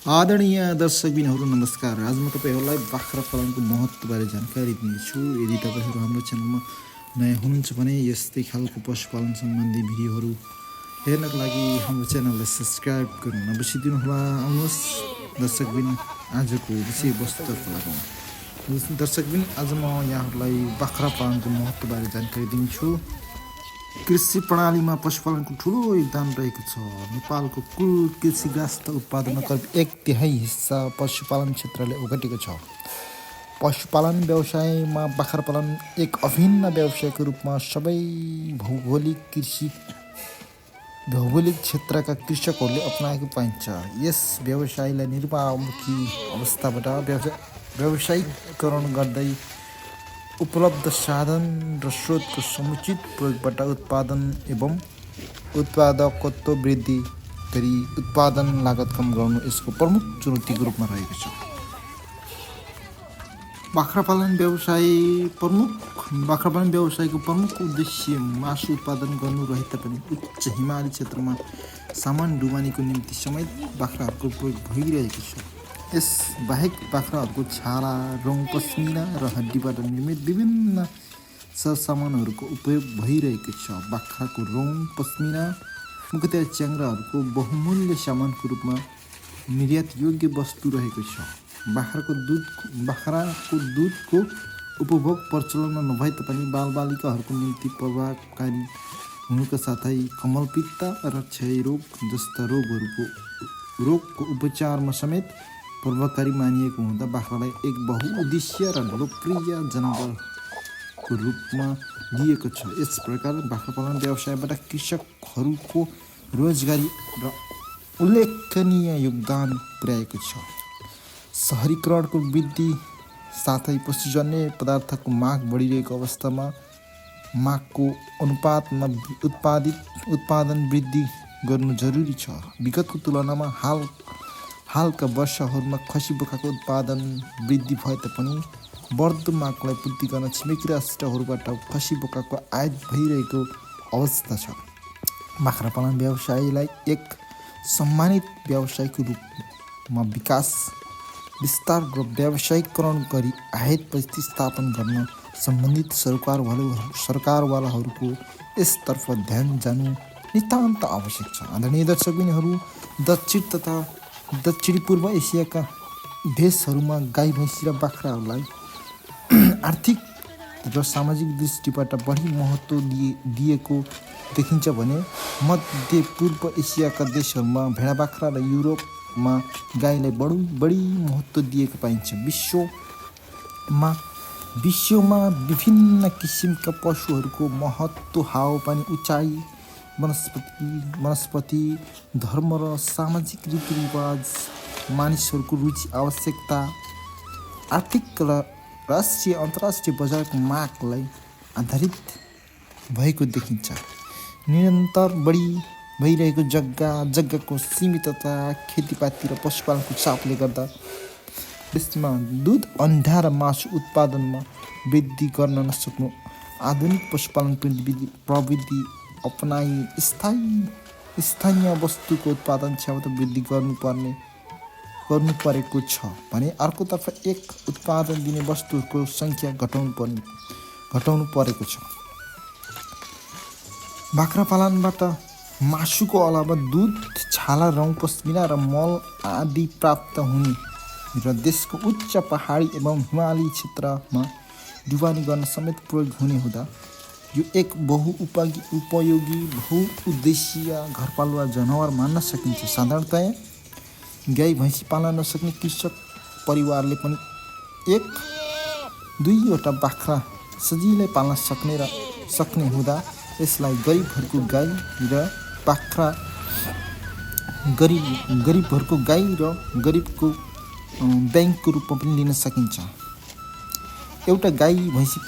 आदरणीय दर्शकबिनहरू नमस्कार। आज म तपाईँहरूलाई बाख्रा पालनको महत्त्वबारे जानकारी दिनेछु। यदि तपाईँहरू हाम्रो च्यानलमा नयाँ हुनुहुन्छ भने यस्तै खालको पशुपालन सम्बन्धी भिडियोहरू हेर्नको लागि हाम्रो च्यानललाई सब्सक्राइब गर्न नबिर्सिदिनुहोला। आउनुहोस् दर्शकबिन आजको विषयवस्तुतर्फ लागौँ। दर्शकबिन आज म यहाँहरूलाई बाख्रा पालनको महत्त्वबारे जानकारी दिन्छु। कृषि प्रणालीमा पशुपालनको ठुलो योगदान रहेको छ। नेपालको कुल कृषिग्रस्त उत्पादनमा करिब 1/3 हिस्सा पशुपालन क्षेत्रले ओगटेको छ। पशुपालन व्यवसायमा बाख्रा पालन एक अभिन्न व्यवसायको रूपमा सबै भौगोलिक क्षेत्रका कृषकहरूले अपनाएको पाइन्छ। यस व्यवसायलाई निर्वाहमुखी अवस्थाबाट व्यावसायिकरण गर्दै उपलब्ध साधन र स्रोतको समुचित प्रयोगबाट उत्पादन एवं उत्पादकत्व वृद्धि गरी उत्पादन लागत कम गर्नु यसको प्रमुख चुनौतीको रूपमा रहेको छ। बाख्रा पालन व्यवसायको प्रमुख उद्देश्य मासु उत्पादन गर्नु रहे तापनि उच्च हिमाली क्षेत्रमा सामान डुबानीको निम्ति समेत बाख्राहरूको प्रयोग भइरहेको छ। यस बाहेक बाख्राहरूको छाला, रौँ, पस्मिना र हड्डीबाट निर्मित विभिन्न सरसामानहरूको उपयोग भइरहेको छ। बाख्राको रौँ, पस्मिना मुख्यतया च्याङ्ग्राहरूको बहुमूल्य सामानको रूपमा निर्यात योग्य वस्तु रहेको छ। बाख्राको दुधको उपभोग प्रचलनमा नभए तापनि बालबालिकाहरूको निम्ति प्रभावकारी हुनुका साथै कमलपित्त र क्षयरोग जस्ता रोगको उपचारमा समेत प्रभावकारी मानिएको हुँदा बाख्रालाई एक बहुउद्देश्य र लोकप्रिय जनावरको रूपमा लिएको छ। यस प्रकार बाख्रा पालन व्यवसायबाट कृषकहरूको रोजगारी र उल्लेखनीय योगदान पुर्याएको छ। शहरीकरणको वृद्धि साथै पशुजन्य पदार्थको माग बढिरहेको अवस्थामा मागको अनुपातमा उत्पादन वृद्धि गर्नु जरुरी छ। विगतको तुलनामा हालका वर्षहरूमा खसी बोकाको उत्पादन वृद्धि भए तापनि बढ्दो मागलाई पूर्ति गर्न छिमेकी राष्ट्रहरूबाट खसी बोकाको आयात भइरहेको अवस्था छ। बाख्रा पालन व्यवसायलाई एक सम्मानित व्यवसायको रूपमा विस्तार र व्यावसायिकरण गरी आयात प्रतिस्थापन गर्न सम्बन्धित सरकारवालाहरूको यसतर्फ ध्यान जानु नितान्त आवश्यक छ। आदरणीय दर्शकबिनहरू, दक्षिण तथा दक्षिणी पूर्व एसियाका देशहरूमा गाई भैँसी र बाख्राहरूलाई आर्थिक र सामाजिक दृष्टिबाट बढी महत्त्व दिएको देखिन्छ भने मध्य पूर्व एसियाका देशहरूमा भेडा बाख्रा र युरोपमा गाईलाई बढी महत्त्व दिएको पाइन्छ। विश्वमा विभिन्न किसिमका पशुहरूको महत्त्व, हावापानी, उचाइ, वनस्पति, धर्म र सामाजिक रीतिरिवाज, मानिसहरूको रुचि, आवश्यकता, आर्थिक र राष्ट्रिय अन्तर्राष्ट्रिय बजारको मागलाई आधारित भएको देखिन्छ। निरन्तर बढी भइरहेको जग्गाको सीमितता, खेतीपाती र पशुपालनको चापले गर्दा देशमा दुध, अन्डा र मासु उत्पादनमा वृद्धि गर्न नसक्नु, आधुनिक पशुपालन प्रविधि अपनाई स्थानीय वस्तुको उत्पादन क्षमता वृद्धि गर्नु परेको छ भने अर्कोतर्फ एक उत्पादन दिने वस्तुहरूको सङ्ख्या घटाउनु परेको छ। बाख्रा पालनबाट मासुको अलावा दुध, छाला, रौँ, पस्मिना र मल आदि प्राप्त हुने र देशको उच्च पहाडी एवं हिमाली क्षेत्रमा डुबानी गर्न समेत प्रयोग हुने हुँदा यो एक बहुउपयोगी बहुउद्देशीय घरपालुवा जनावर मान्न सकिन्छ। साधारणतया गाई भैँसी पाल्न नसक्ने कृषक परिवारले पनि 1-2वटा बाख्रा सजिलै पाल्न सक्ने हुँदा यसलाई गरिबहरूको गाई र गरिबको ब्याङ्कको रूपमा पनि लिन सकिन्छ। एउटा गाई भैँसी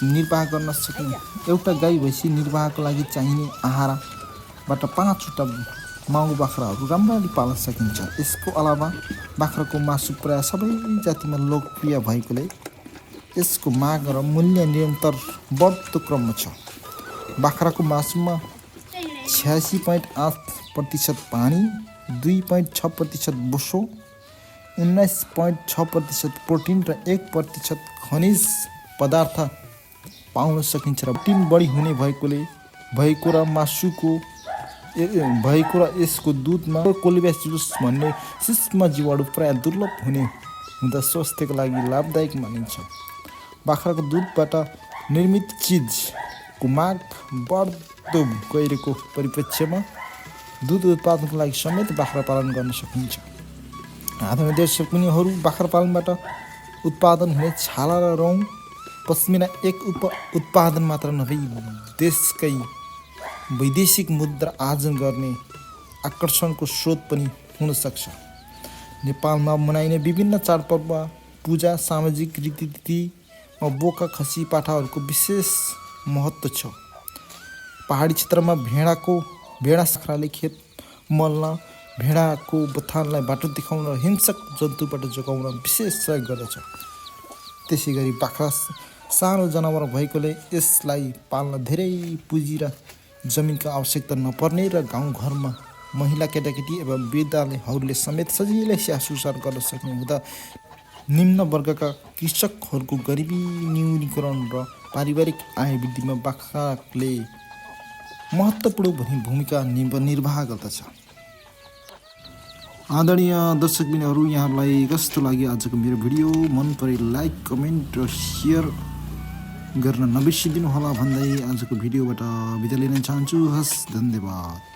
निर्वाहको लागि चाहिने आहारबाट 5वटा माउ बाख्राहरू राम्ररी पाल्न सकिन्छ। यसको अलावा बाख्राको मासु प्राय सबै जातिमा लोकप्रिय भएकोले यसको माग र मूल्य निरन्तर बढ्दो क्रममा छ। बाख्राको मासुमा 86.8% पानी, 2.6% बोसो, 19.6% प्रोटिन र 1% खनिज पदार्थ पाउन सकिन्छ र प्रोटिन बढी हुने भएको र मासुको भएको र यसको दुधमा कोलिब्यासिलस भन्ने सूक्ष्म जीवाणु प्राय दुर्लभ हुँदा स्वास्थ्यको लागि लाभदायक मानिन्छ। बाख्राको दुधबाट निर्मित चीजको माग बढ्दो गइरहेको परिप्रेक्ष्यमा दुध उत्पादनको लागि समेत बाख्रा पालन गर्न सकिन्छ। आधुनिक देशहरू बाख्रा पालनबाट उत्पादन हुने छाला र रौँ पश्मिना एक उत्पादन मात्र नभई देशकै वैदेशिक मुद्रा आर्जन गर्ने आकर्षणको स्रोत पनि हुन सक्छ। नेपालमा मनाइने विभिन्न चाडपर्व, पूजा, सामाजिक रीतिथितिमा बोका, खसी, पाठाहरूको विशेष महत्त्व छ। पहाडी क्षेत्रमा भेडा साख्राले खेत मल्न, भेडाको बथानलाई बाटो देखाउन र हिंसक जन्तुबाट जोगाउन विशेष सहयोग गर्दछ। त्यसै गरी बाख्रा सानो जनावर भएकोले यसलाई पाल्न धेरै पुँजी र जमिनको आवश्यकता नपर्ने र गाउँघरमा महिला, केटाकेटी एवं वृद्धहरूले समेत सजिलै स्याहार सुसार गर्न सक्ने हुँदा निम्न वर्गका कृषकहरूको गरिबी न्यूनीकरण र पारिवारिक आय वृद्धिमा बाख्राले महत्त्वपूर्ण भूमिका निर्वाह गर्दछ। आदरणीय दर्शकबिनहरू, यहाँहरूलाई कस्तो लाग्यो आजको मेरो भिडियो? मन परे लाइक, कमेन्ट र सेयर गर्न नबिर्सिदिनु होला भन्दै आजको भिडियोबाट बिदा लिन चाहन्छु। हस्, धन्यवाद।